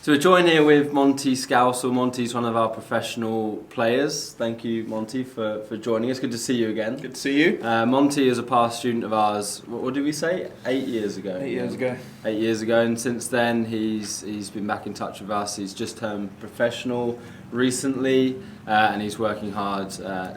So we're joined here with Monty Scowsill. Monty's one of our professional players. Thank you, Monty, for joining us. Good to see you again. Good to see you. Monty is a past student of ours. What did we say? 8 years ago. 8 years ago. 8 years ago, and since then he's been back in touch with us. He's just turned professional recently, and he's working hard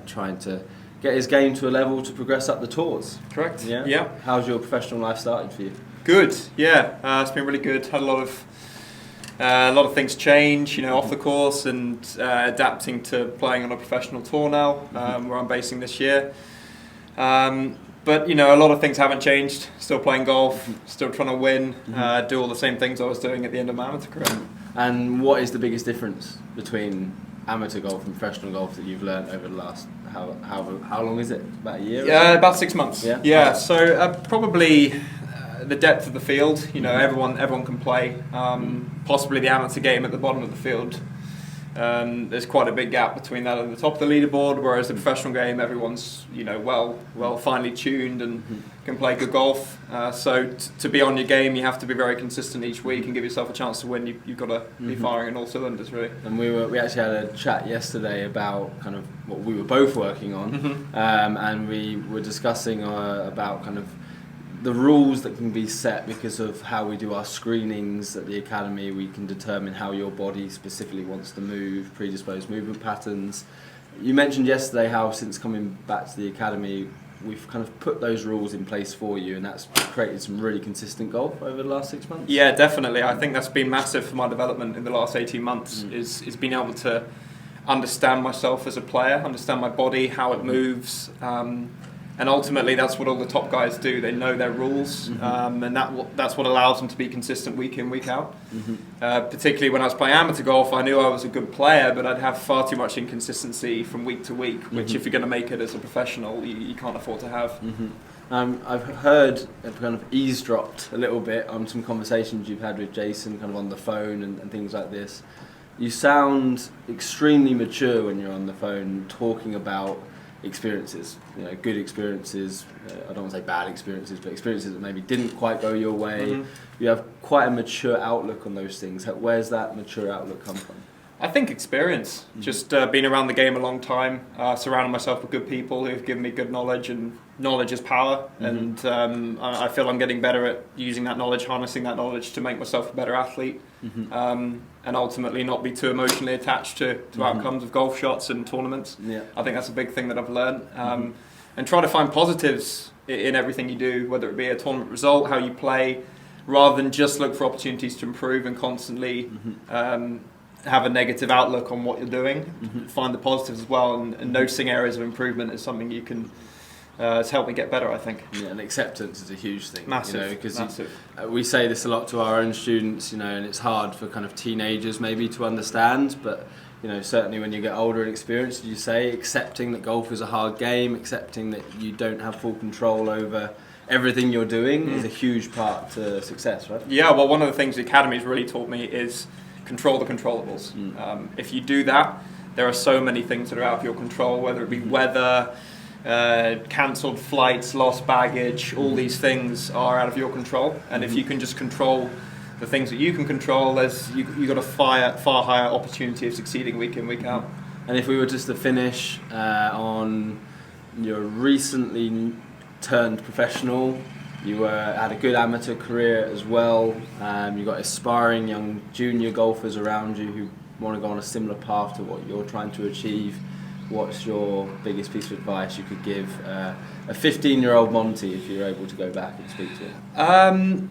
trying to get his game to a level to progress up the tours. Correct. Yeah. How's your professional life started for you? Good. Yeah. It's been really good. Had a lot of things change, off the course, and adapting to playing on a professional tour now, where I'm basing this year. But a lot of things haven't changed. Still playing golf, still trying to win, do all the same things I was doing at the end of my amateur career. And what is the biggest difference between amateur golf and professional golf that you've learned over the last how long is it? About a year? Yeah, about 6 months. Yeah. So probably the depth of the field. Everyone can play. Possibly the amateur game at the bottom of the field. There's quite a big gap between that and the top of the leaderboard. Whereas the professional game, everyone's well finely tuned and can play good golf. So to be on your game, you have to be very consistent each week and give yourself a chance to win. You've got to be firing in all cylinders, really. And we actually had a chat yesterday about kind of what we were both working on, and we were discussing about kind of the rules that can be set because of how we do our screenings at the academy. We can determine how your body specifically wants to move, predisposed movement patterns. You mentioned yesterday how since coming back to the academy, we've kind of put those rules in place for you, and that's created some really consistent golf over the last 6 months. Yeah, definitely. I think that's been massive for my development in the last 18 months, is being able to understand myself as a player, understand my body, how it moves, and ultimately that's what all the top guys do. They know their rules, and that's what allows them to be consistent week in, week out. Particularly when I was playing amateur golf, I knew I was a good player, but I'd have far too much inconsistency from week to week, which if you're going to make it as a professional, you can't afford to have. I've heard, kind of eavesdropped a little bit on some conversations you've had with Jason kind of on the phone and things like this. You sound extremely mature when you're on the phone talking about experiences, good experiences. I don't want to say bad experiences, but experiences that maybe didn't quite go your way. You have quite a mature outlook on those things. Where's that mature outlook come from? I think experience. Just being around the game a long time, surrounding myself with good people who've given me good knowledge, and knowledge is power. And I feel I'm getting better at using that knowledge, harnessing that knowledge to make myself a better athlete, and ultimately not be too emotionally attached to outcomes of golf shots and tournaments. I think that's a big thing that I've learned. And try to find positives in everything you do, whether it be a tournament result, how you play, rather than just look for opportunities to improve and constantly have a negative outlook on what you're doing. Find the positives as well, and noticing areas of improvement is something you can. It's helped me get better, I think. Yeah, and acceptance is a huge thing. Massive. Because we say this a lot to our own students, and it's hard for kind of teenagers maybe to understand, but certainly when you get older and experienced, as you say, accepting that golf is a hard game, accepting that you don't have full control over everything you're doing is a huge part to success, right? Yeah, well, one of the things the academy's really taught me is control the controllables. If you do that, there are so many things that are out of your control, whether it be weather, cancelled flights, lost baggage. All these things are out of your control, and if you can just control the things that you can control, you've got a far higher opportunity of succeeding week in, week out. And if we were just to finish on your recently turned professional, you had a good amateur career as well. You've got aspiring young junior golfers around you who want to go on a similar path to what you're trying to achieve. What's your biggest piece of advice you could give a 15-year-old Monty if you're able to go back and speak to him?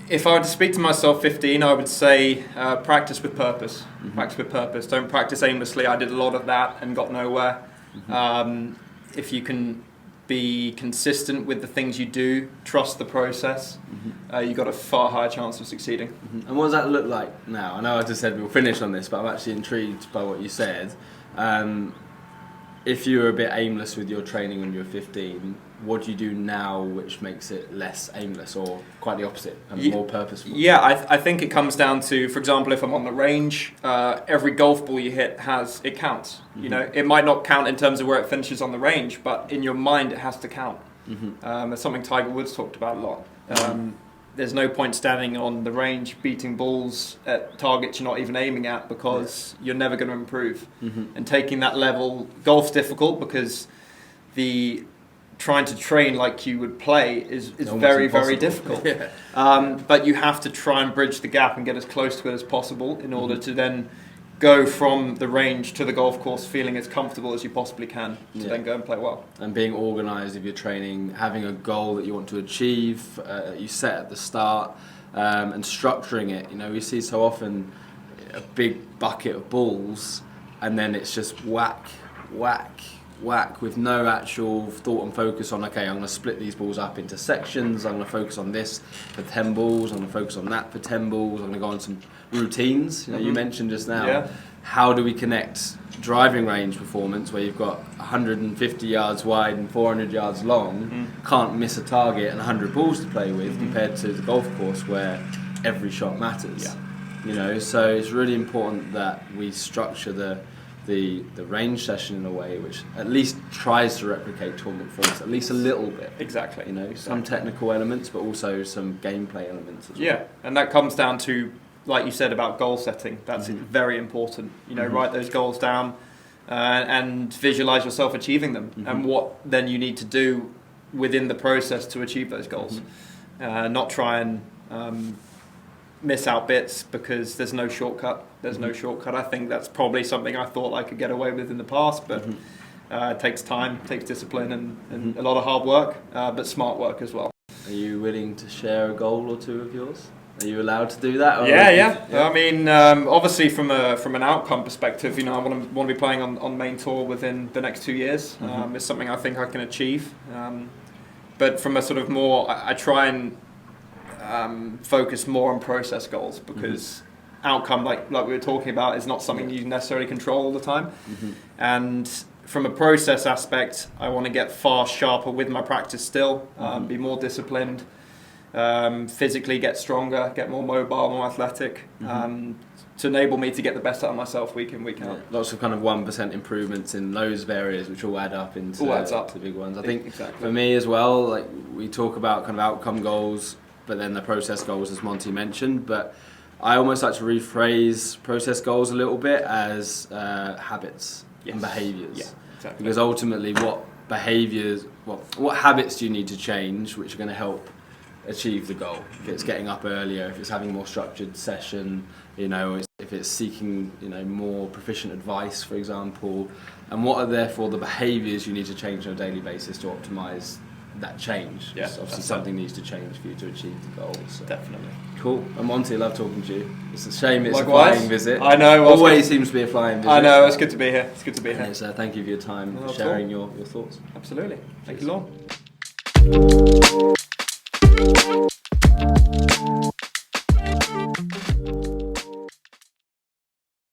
If I were to speak to myself 15, I would say practice with purpose. Practice with purpose. Don't practice aimlessly. I did a lot of that and got nowhere. If you can be consistent with the things you do, trust the process, you've got a far higher chance of succeeding. And what does that look like now? I know I just said we'll finish on this, but I'm actually intrigued by what you said. If you were a bit aimless with your training when you were 15, what do you do now which makes it less aimless, or quite the opposite, and more purposeful? Yeah, I think it comes down to, for example, if I'm on the range, every golf ball you hit it counts. It might not count in terms of where it finishes on the range, but in your mind it has to count. It's something Tiger Woods talked about a lot. there's no point standing on the range beating balls at targets you're not even aiming at, because you're never going to improve. And taking that level, golf's difficult because trying to train like you would play is very, very difficult. But you have to try and bridge the gap and get as close to it as possible in order to then go from the range to the golf course feeling as comfortable as you possibly can to then go and play well. And being organised if you're training, having a goal that you want to achieve, you set at the start, and structuring it. You know, we see so often a big bucket of balls and then it's just whack, whack, whack with no actual thought and focus on, okay, I'm going to split these balls up into sections, I'm going to focus on this for 10 balls, I'm going to focus on that for 10 balls, I'm going to go on some routines. You know, you mentioned just now, how do we connect driving range performance where you've got 150 yards wide and 400 yards long, can't miss a target and 100 balls to play with, compared to the golf course where every shot matters. You know, so it's really important that we structure the range session in a way which at least tries to replicate tournament forms at least a little bit. Exactly. You know, some technical elements, but also some gameplay elements as well. Yeah, and that comes down to, like you said about goal setting. That's very important. You know, write those goals down and visualize yourself achieving them, and what then you need to do within the process to achieve those goals. Not try and miss out bits because there's no shortcut. There's no shortcut. I think that's probably something I thought I could get away with in the past, but it takes time, takes discipline, and a lot of hard work, but smart work as well. Are you willing to share a goal or two of yours? Are you allowed to do that? Or Yeah. I mean, obviously from an outcome perspective, you know, I want to be playing on main tour within the next 2 years. It's something I think I can achieve. But from a sort of more, I try and focus more on process goals, because outcome, like we were talking about, is not something you necessarily control all the time. And from a process aspect, I want to get far sharper with my practice still, be more disciplined, physically get stronger, get more mobile, more athletic, to enable me to get the best out of myself week in, week out. Lots of kind of 1% improvements in those areas which all add up into the big ones. I think for me as well, like we talk about kind of outcome goals, but then the process goals, as Monty mentioned, but I almost like to rephrase process goals a little bit as habits and behaviours. Yeah, exactly. Because ultimately what habits do you need to change which are going to help achieve the goal? If it's getting up earlier, if it's having a more structured session, you know, if it's seeking, you know, more proficient advice, for example, and what are therefore the behaviours you need to change on a daily basis to optimise that change. Yeah, obviously something needs to change for you to achieve the goal. So. Definitely. Cool. And Monty, I love talking to you. It's a shame it's Likewise. A flying visit. I know. Always seems to be a flying visit. I know. It's good to be here. It's good to be here. Thank you for your time and sharing your thoughts. Absolutely. Thank you, Lorne.